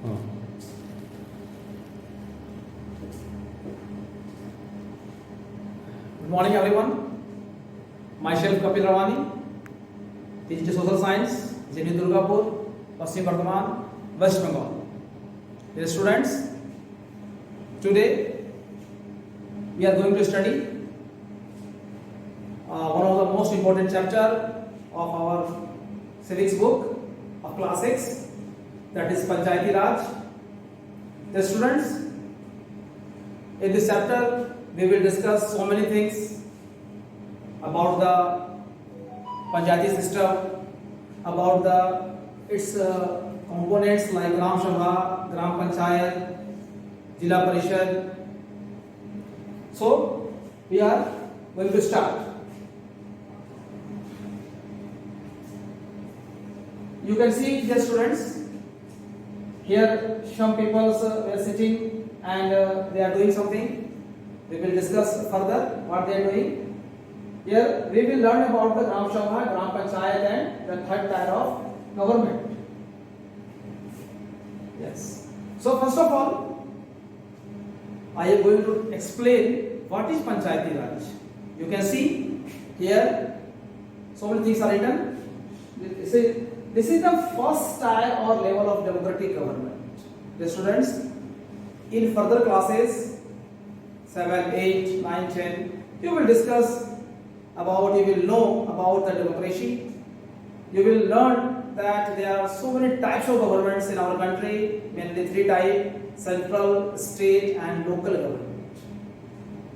Good morning, everyone. Myself Kapil Rawani, teacher social science, JNU Durgapur, Paschim Bardhaman, West Bengal. Dear students, today we are going to study one of the most important chapter of our civics book of class 6, that is Panchayati Raj. Dear students, in this chapter we will discuss so many things about the Panchayati system, about its components like Gram Sabha, Gram Panchayat, Jila Parishad. So we are going to start. You can see, dear students, here some people were sitting and they are doing something. We will discuss further what they are doing. Here we will learn about the Gram Sabha, Gram Panchayat and the third tier of government. Yes. So first of all, I am going to explain what is Panchayati Raj. You can see here so many things are written. This is the first tier or level of democratic government. The students, in further classes 7, 8, 9, 10, you will discuss about, you will know about the democracy. You will learn that there are so many types of governments in our country, mainly 3 types: central, state and local government.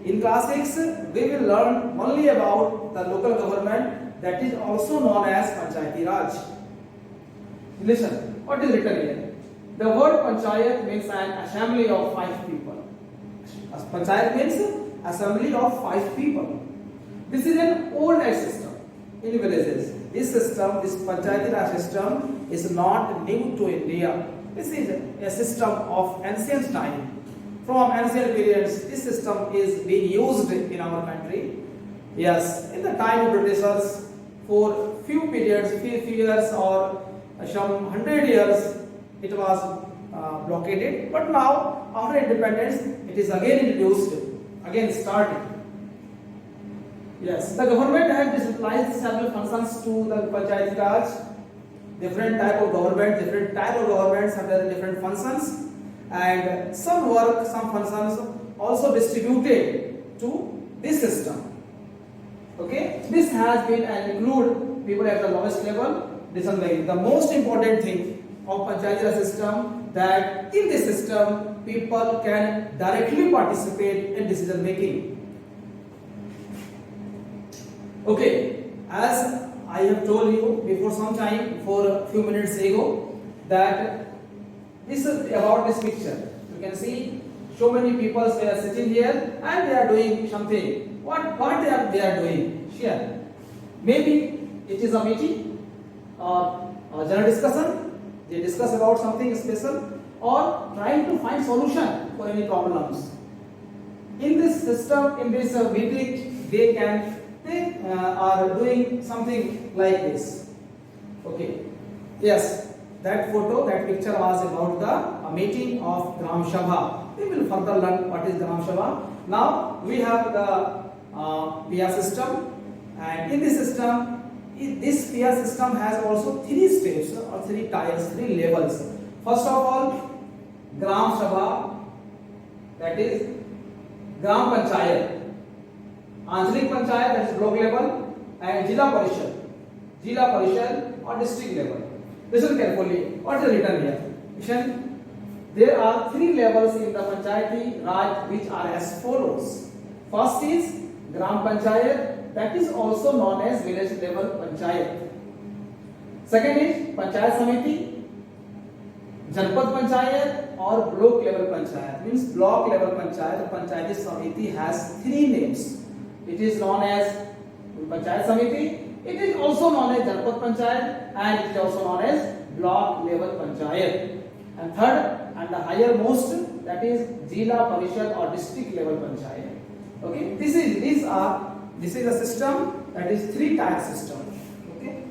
In class 6, we will learn only about the local government, that is also known as Panchayati Raj. Listen, what is written here? The word Panchayat means an assembly of 5 people. Panchayat means assembly of 5 people. This is an old system in villages. This system, this Panchayati Raj system, is not new to India. This is a system of ancient time. From ancient periods, this system is being used in our country. Yes, in the time of Britishers, for few periods, few years or some 100 years, it was blockaded. But now, after independence, it is again introduced, again started. Yes, the government has decentralized several functions to the Panchayati Raj. Different type of governments have their different functions, and some work, some functions also distributed to this system. Okay, this has been and include people at the lowest level. Decision making. The most important thing of Panchayati Raj system, that in this system people can directly participate in decision making. Okay, as I have told you before some time, for a few minutes ago, that this is about this picture. You can see so many people are sitting here and they are doing something. What they are doing here? Maybe it is a meeting or a general discussion. They discuss about something special or trying to find solution for any problems. In this system, in this meeting, they are doing something like this. Okay. Yes, that photo, that picture was about the meeting of Gram Sabha. We will further learn what is Gram Sabha. Now we have the PR system, and in this system, this PR system has also 3 steps or 3 tiers, 3 levels. First of all, Gram Sabha, that is Gram Panchayat, Anchalik Panchayat, that is block level, and Jila Parishad or district level. Listen carefully, what is written here? Listen, there are 3 levels in the Panchayati Raj which are as follows. First is Gram Panchayat, that is also known as village level Panchayat. Second is Panchayat Samiti, Janpad Panchayat or block level Panchayat. Means block level Panchayat. Panchayat Samiti has 3 names. It is known as Panchayat Samiti, it is also known as Janpad Panchayat, and it is also known as block level Panchayat. And third and the higher most, that is Jila Parishad or district level Panchayat. Okay, this is a system, that is 3-tier system. Okay.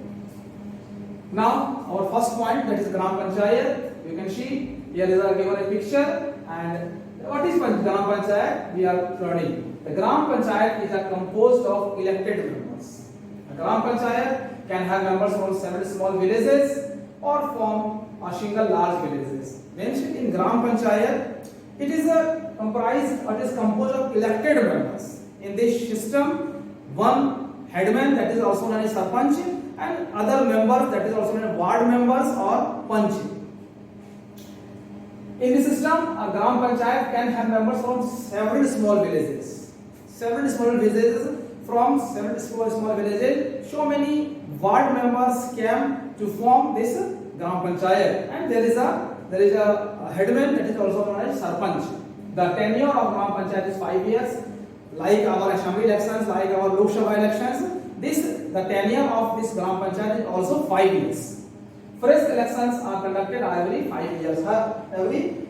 Now our first point, that is Gram Panchayat. You can see here is a given a picture, and what is Gram Panchayat? We are learning. The Gram Panchayat is composed of elected members. A Gram Panchayat can have members from several small villages or from a single large villages. Means in Gram Panchayat, it is composed of elected members. In this system, one headman, that is also known as Sarpanch, and other members, that is also known as ward members or Panch. In this system, a Gram Panchayat can have members from several small villages. Several small villages, from several small villages, so many ward members came to form this Gram Panchayat, and there is a headman, that is also known as Sarpanch. The tenure of Gram Panchayat is 5 years. Like our assembly elections, like our Lok Sabha elections, the tenure of this Gram Panchayat is also 5 years. Fresh elections are conducted every 5 years.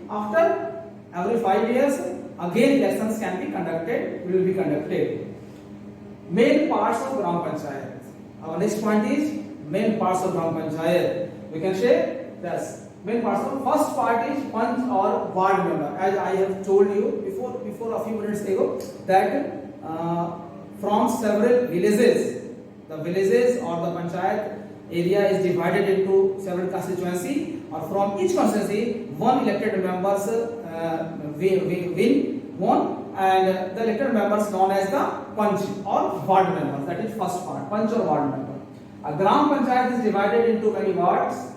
After every 5 years, again elections can be conducted, will be conducted. Main parts of Gram Panchayat. Our next point is main parts of Gram Panchayat. We can say this. Main parts of first part is Panch or ward member. As I have told you before a few minutes ago, that from several villages, the villages or the Panchayat area is divided into several constituency, or from each constituency one elected members win one, and the elected members known as the Panch or ward members. That is first part, Panch or ward member. A Gram Panchayat is divided into many wards.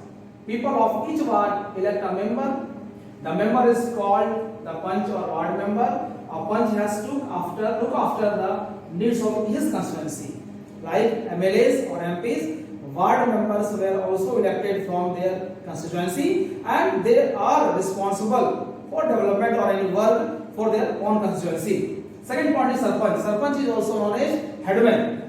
People of each ward elect a member. The member is called the Panch or ward member. A Panch has to look after the needs of his constituency. Like MLAs or MPs, ward members were also elected from their constituency, and they are responsible for development or any work for their own constituency. Second point is Sarpanch. Sarpanch is also known as headman.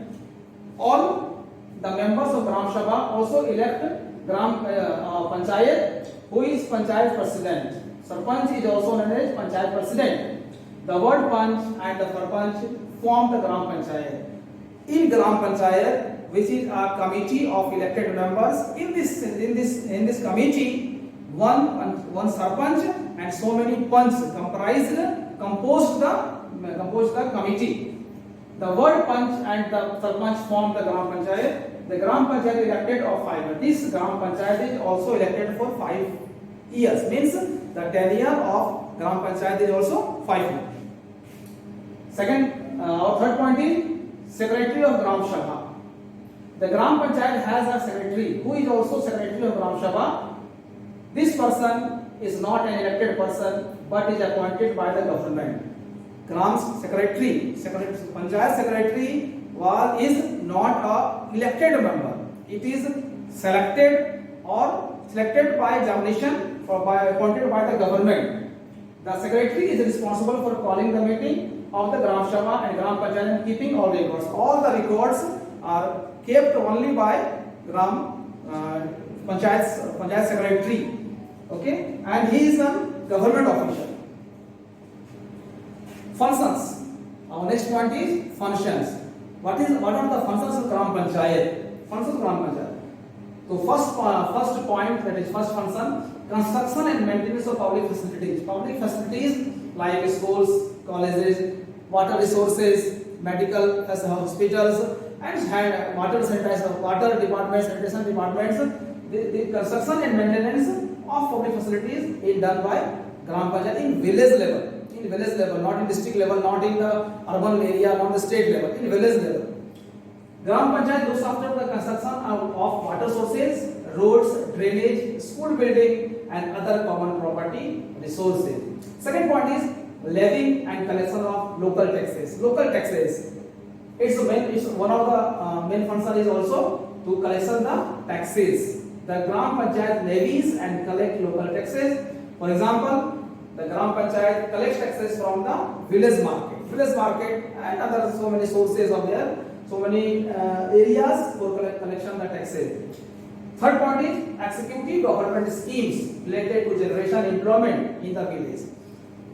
All the members of Gram Sabha also elect Gram Panchayat, who is Panchayat President. Sarpanch is also known as Panchayat President. The word Panch and the Sarpanch form the Gram Panchayat. In Gram Panchayat, which is a committee of elected members, in this committee, one Sarpanch and so many Panch composed the committee. The word Panch and the Sarpanch form the Gram Panchayat. The Gram Panchayat is elected of 5 years. This Gram Panchayat is also elected for 5 years. Means the tenure of Gram Panchayat is also 5 years. Our third point is Secretary of Gram Sabha. The Gram Panchayat has a secretary who is also Secretary of Gram Sabha. This person is not an elected person but is appointed by the government. Gram Secretary, Panchayat Secretary is not a elected member. It is selected by examination or appointed by the government. The secretary is responsible for calling the meeting of the Gram Sabha and Gram Panchayat and keeping all records. All the records are kept only by Gram Panchayat Secretary. Okay, and he is a government official. Functions. Our next point is functions. What are the functions of Gram Panchayat? Functions of Gram Panchayat. So first point, that is first function, construction and maintenance of public facilities. Public facilities like schools, colleges, water resources, medical hospitals, and water sanitization, water departments, sanitation departments. The construction and maintenance of public facilities is done by Gram Panchayat in village level. In village level, not in district level, not in the urban area, not the state level, in village level. Gram Panchayat looks after the construction of water sources, roads, drainage, school building, and other common property resources. Second point is levying and collection of local taxes. Local taxes. It's one of the main functions is also to collection the taxes. The Gram Panchayat levies and collect local taxes. For example, the Gram Panchayat collects taxes from the village market and other so many sources of there, so many areas for collection the taxes. Third point is executive government schemes related to generation employment in the village.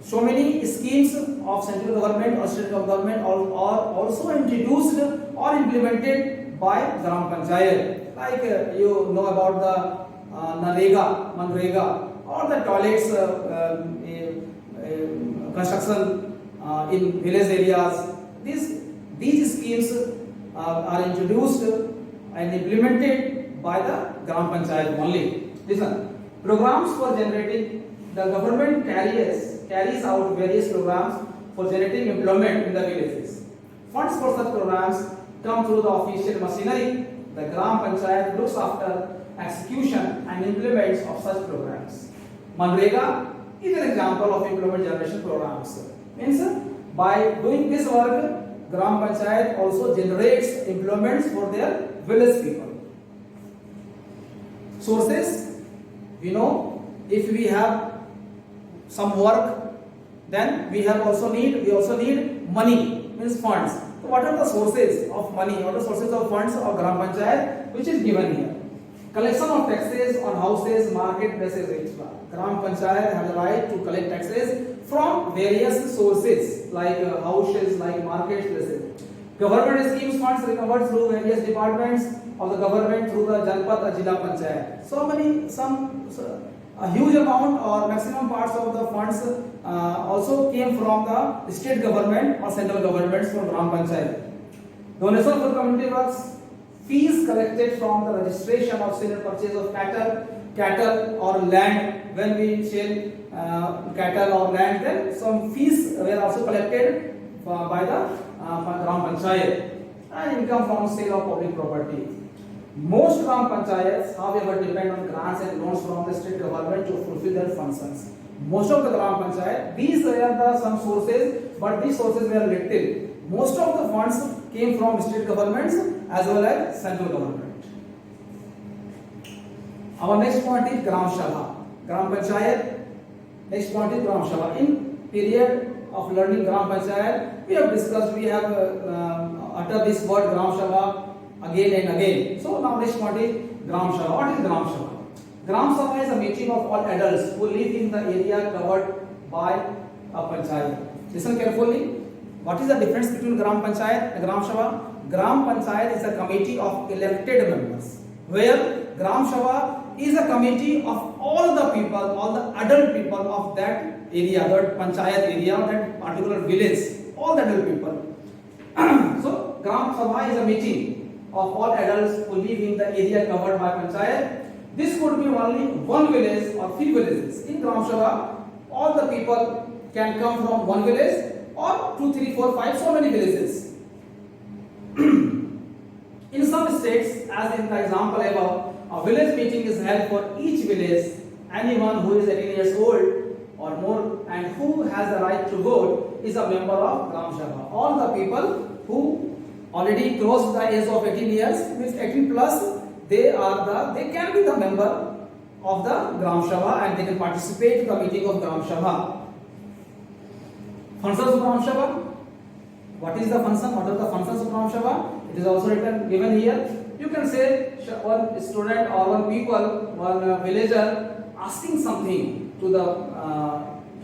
So many schemes of central government or state government are also introduced or implemented by Gram Panchayat. Like you know about the Manrega or the toilets construction in village areas. These schemes are introduced and implemented by the Gram Panchayat only. Listen, programs for generating, the government carries out various programs for generating employment in the villages. Funds for such programs come through the official machinery. The Gram Panchayat looks after execution and implements of such programs. Manrega is an example of employment generation programs. Means by doing this work, Gram Panchayat also generates employments for their village people. Sources, we know if we have some work, then we also need money, means funds. So what are the sources of money? What are the sources of funds of Gram Panchayat, which is given here? Collection of taxes on houses, market places, etc. Gram Panchayat has the right to collect taxes from various sources like houses, like market places. Government schemes funds recovered through various departments of the government through the Janpad or Jila Panchayat. A huge amount or maximum parts of the funds also came from the state government or central governments from Gram Panchayat. Donation for community works, fees collected from the registration of sale and purchase of cattle or land. When we sell cattle or land, then some fees were also collected by the Gram Panchayat, and income from sale of public property. Most Gram Panchayats, however, depend on grants and loans from the state government to fulfill their functions. Most of the Gram Panchayat, these are some sources, but these sources were little. Most of the funds came from state governments as well as central government. Our next point is Gram Sabha. Gram Panchayat, next point is Gram Sabha. In period of learning Gram Panchayat, we have discussed, we have uttered this word Gram Sabha again and again. So now next point is Gram Sabha. What is Gram Sabha? Gram Sabha is a meeting of all adults who live in the area covered by a panchayat. Listen carefully. What is the difference between Gram Panchayat and Gram Sabha? Gram Panchayat is a committee of elected members, where Gram Sabha is a committee of all the people, all the adult people of that area, that panchayat area, that particular village, all the adult people. So Gram Sabha is a meeting of all adults who live in the area covered by panchayat. This could be only one village or few villages. In Gram Sabha, all the people can come from one village or 2, 3, 4, 5, so many villages. In some states, as in the example above, a village meeting is held for each village. Anyone who is 18 years old or more and who has the right to vote is a member of Gram Sabha. All the people who already crossed the age of 18 years, means 18 plus, they can be the member of the Gram Sabha and they can participate in the meeting of Gram Sabha. Functions of Gram Sabha. What is the function? What are the functions of Gram Sabha? It is also given here. You can say one student or one people, one villager asking something to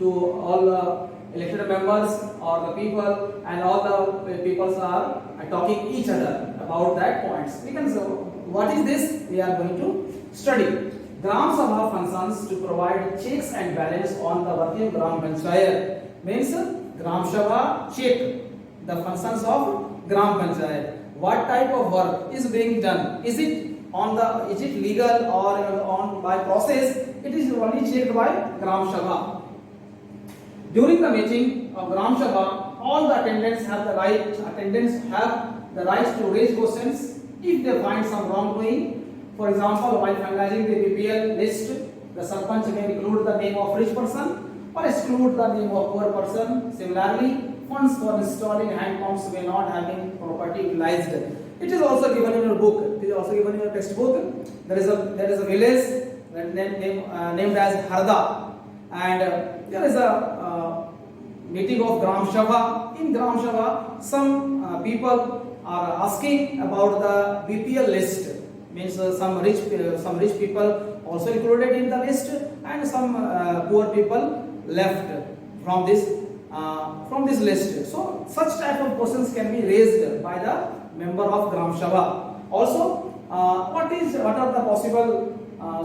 all the elected members or the people, and all the people are talking each other about that points. We can say, what is this? We are going to study. Gram Sabha functions to provide checks and balance on the working Gram Panchayat. Means Gram Sabha check the functions of Gram Panchayat. What type of work is being done? Is it legal or on by process? It is only checked by Gram Sabha. During the meeting of Gram Sabha, all the attendants have the right to raise questions if they find some wrongdoing. For example, while finalizing the BPL list, the Sarpanch may include the name of rich person or exclude the name of poor person. Similarly, funds for installing hand pumps may not have been properly utilized. It is also given in your book. It is also given in your textbook. There is a village named as Harda, and there is a meeting of Gram Sabha. In Gram Sabha, some people are asking about the BPL list. Means some rich people also included in the list, and some poor people left from this list. So such type of questions can be raised by the member of Gram Sabha. Also, what are the possible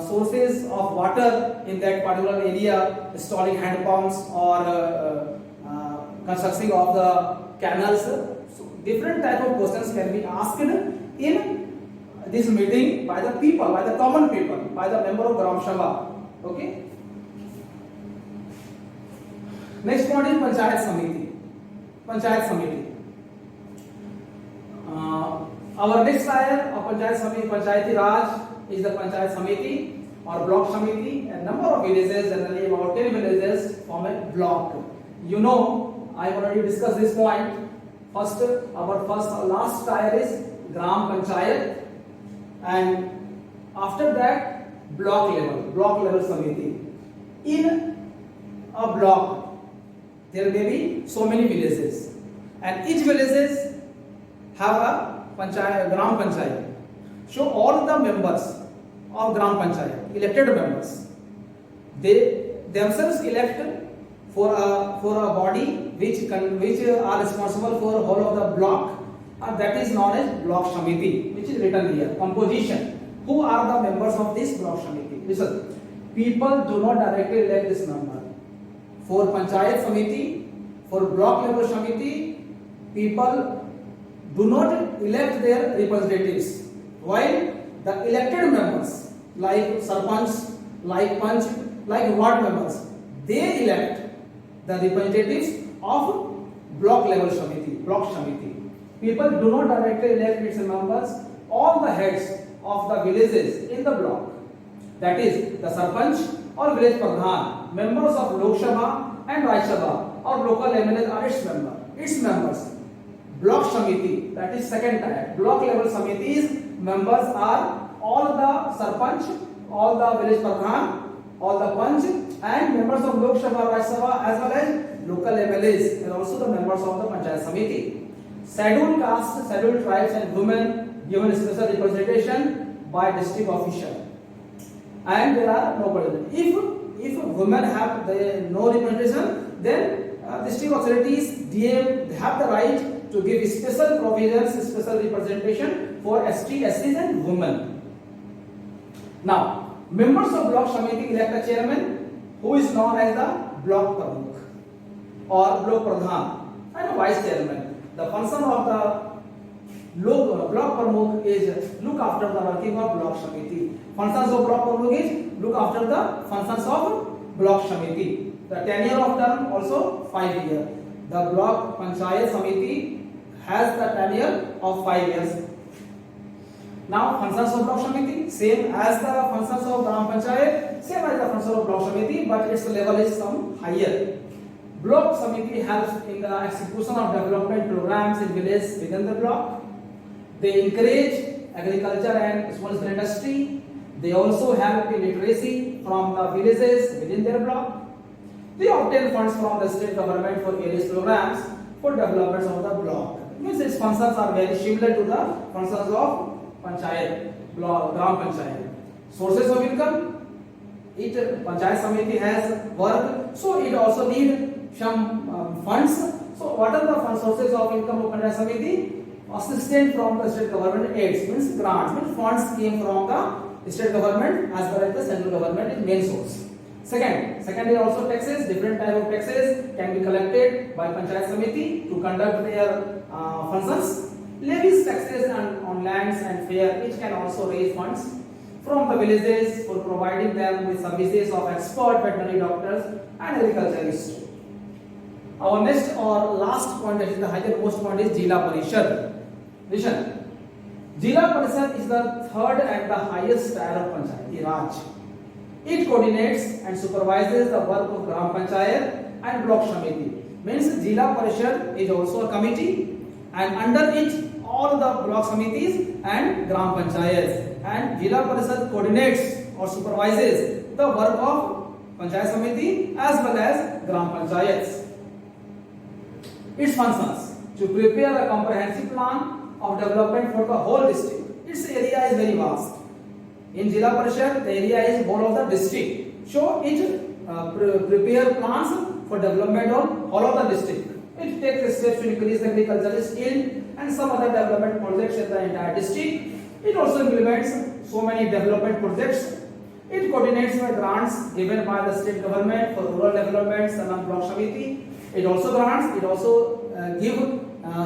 sources of water in that particular area, installing hand pumps or constructing of the canals. So different type of questions can be asked in this meeting by the people, by the common people, by the member of Gram Sabha. Okay. Next point is Panchayat Samiti. Panchayat Samiti. Our next layer of Panchayat Samiti, Panchayati Raj, is the Panchayat Samiti or Block Samiti. A number of villages, generally about 10 villages, form a block. You know, I have already discussed this point. First, our last tier is Gram Panchayat, and after that, block level Samiti. In a block, there may be so many villages, and each villages have a Panchayat, Gram Panchayat. So all the members of Gram Panchayat, elected members, they themselves elect for a body which are responsible for whole of the block, and that is known as Block Samiti, which is written here. Composition. Who are the members of this Block Samiti? Listen, people do not directly elect this member. For Panchayat Samiti, for block level Samiti, people do not elect their representatives, while the elected members like Sarpanch, like Panch, like ward members, they elect the representatives of block level Samiti, block Samiti. People do not directly elect its members. All the heads of the villages in the block, that is the Sarpanch or village Pradhan, members of Lok Sabha and Raj Sabha or local MLAs are its members. Block Samiti, that is second tier. Block level Samitis members are all the Sarpanch, all the village Pradhan, all the Panch, and members of Lok Sabha, Raj Sabha, as well as local MLAs, and also the members of the Panchayat Samiti. Scheduled caste, scheduled tribes and women given special representation by district official. And there are no representation. If women have no representation, then district authorities, DM, they have the right to give special provisions, special representation for ST, SCs and women. Now, members of Block Samiti elect a chairman who is known as the Block Pramukh or Block Pradhan and a vice chairman. The function of the Block Pramukh is look after the working of Block Samiti. Functions of Block Pramukh is look after the functions of Block Samiti. The tenure of term also 5 years. The Block Panchayat Samiti has the tenure of 5 years. Now functions of Block Samiti same as the functions of Gram Panchayat, same as the functions of Block Samiti, but its level is some higher. Block Samiti helps in the execution of development programs in villages within the block. They encourage agriculture and small scale industry. They also help in literacy from the villages within their block. They obtain funds from the state government for various programs for development of the block. Means its functions are very similar to the functions of Panchayat, block, Gram Panchayat. Sources of income. Panchayat Samiti has work, so it also need some funds. So what are the sources of income of Panchayat Samiti? Assistance from the state government aids, means grants, means funds came from the state government as well as the central government is main source. Secondly also taxes, different type of taxes can be collected by Panchayat Samiti to conduct their functions. Levies, taxes on lands and fair, which can also raise funds from the villages for providing them with services of expert veterinary doctors and agriculturists. Our next or last point, that is the highermost point, is Jila Parishad. Listen, Jila Parishad is the third and the highest tier of Panchayati Raj. It coordinates and supervises the work of Gram Panchayat and Block Samiti. Means Jila Parishad is also a committee, and under it all the Block Samitis and Gram Panchayats. And Jila Parishad coordinates or supervises the work of Panchayat Samiti as well as Gram Panchayats. Its functions: to prepare a comprehensive plan of development for the whole district. Its area is very vast. In Jila Parishad, the area is whole of the district. So it prepare plans for development of whole of the district. It takes steps to increase the agricultural skill and some other development projects in the entire district. It also implements so many development projects It coordinates the grants given by the state government for rural development, Sanam Block Samiti. It also give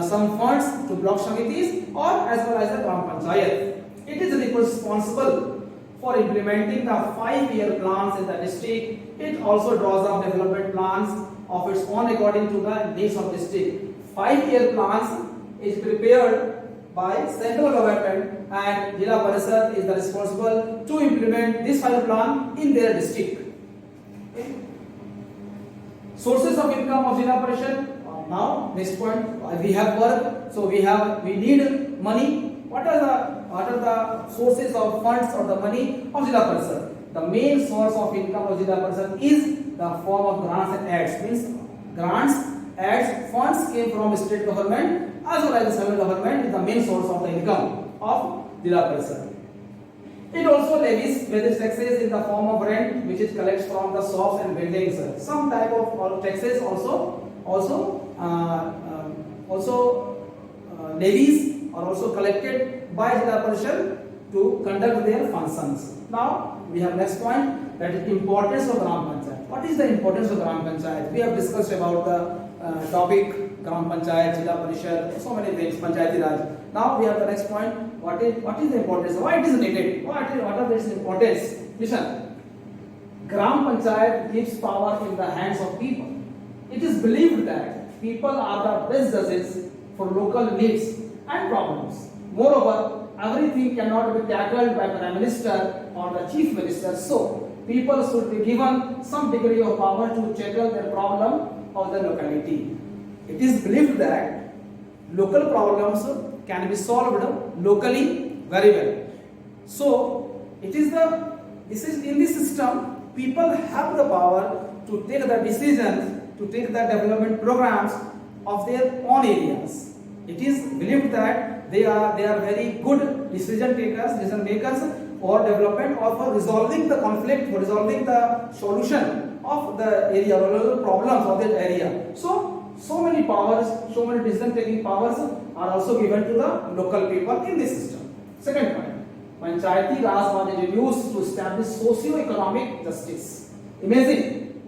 some funds to block samitis or as well as the Gram Panchayat. It is responsible for implementing the 5-year plans in the district. It also draws up development plans of its own according to the needs of district. 5-year plans is prepared by central government and Jila Parishad is the responsible to implement this 5-year plan in their district. Okay. Sources of income of Jila Parishad. Now next point, we have work, so we need money. What are the sources of funds or the money of Jila Parishad? The main source of income of Jila Parishad is the form of grants and ads. Means grants, ads, funds came from state government as well as the central government is the main source of the income of Jila Parishad. It also levies various taxes in the form of rent, which it collects from the shops and buildings. Some type of taxes levies are also collected by Jila Parishad to conduct their functions. Now we have next point, that is importance of Gram Panchayat. What is the importance of Gram Panchayat? We have discussed about the topic Gram Panchayat, Jila Parishad, so many things, Panchayati Raj. Now we have the next point. What is the importance? Why it is needed? What are its importance? Listen. Gram Panchayat gives power in the hands of people. It is believed that people are the best judges for local needs and problems. Moreover, everything cannot be tackled by Prime Minister or the Chief Minister. So, people should be given some degree of power to tackle their problem of the locality. It is believed that local problems can be solved locally very well. So, in this system, people have the power to take the decisions, to take the development programs of their own areas. It is believed that they are very good decision makers for development or for resolving the conflict, for resolving the solution of the area or problems of that area. So many powers, so many decision taking powers are also given to the local people in this system. Second point, Panchayati Raj was introduced to establish socio-economic justice. Imagine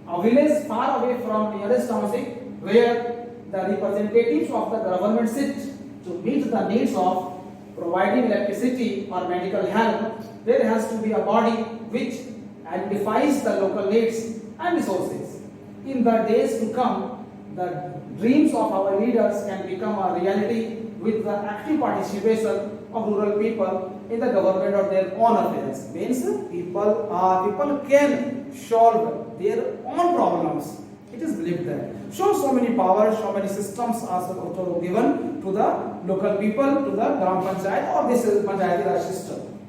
a village far away from nearest township where the representatives of the government sit to meet the needs of providing electricity or medical help. There has to be a body which identifies the local needs and resources. In the days to come, the dreams of our leaders can become a reality with the active participation of rural people in the government of their own affairs. Means people can solve their own problems. It is believed that. So many powers, so many systems are also given to the local people, to the Gram Panchayat or this Panchayati Raj system.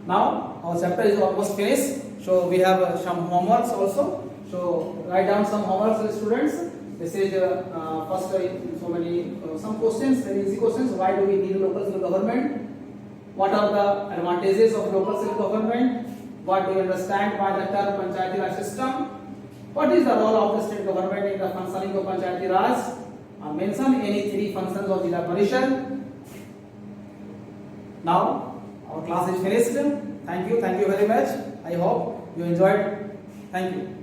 Now our chapter is almost finished. So we have some homeworks also. So write down some homeworks, students. This is first some questions, very easy questions. Why do we need local self-government? What are the advantages of local self-government? What do you understand by the term Panchayati Raj system? What is the role of the state government in the functioning of Panchayati Raj? Mention any 3 functions of Jila Parishad. Now our class is finished. Thank you very much. I hope you enjoyed. Thank you.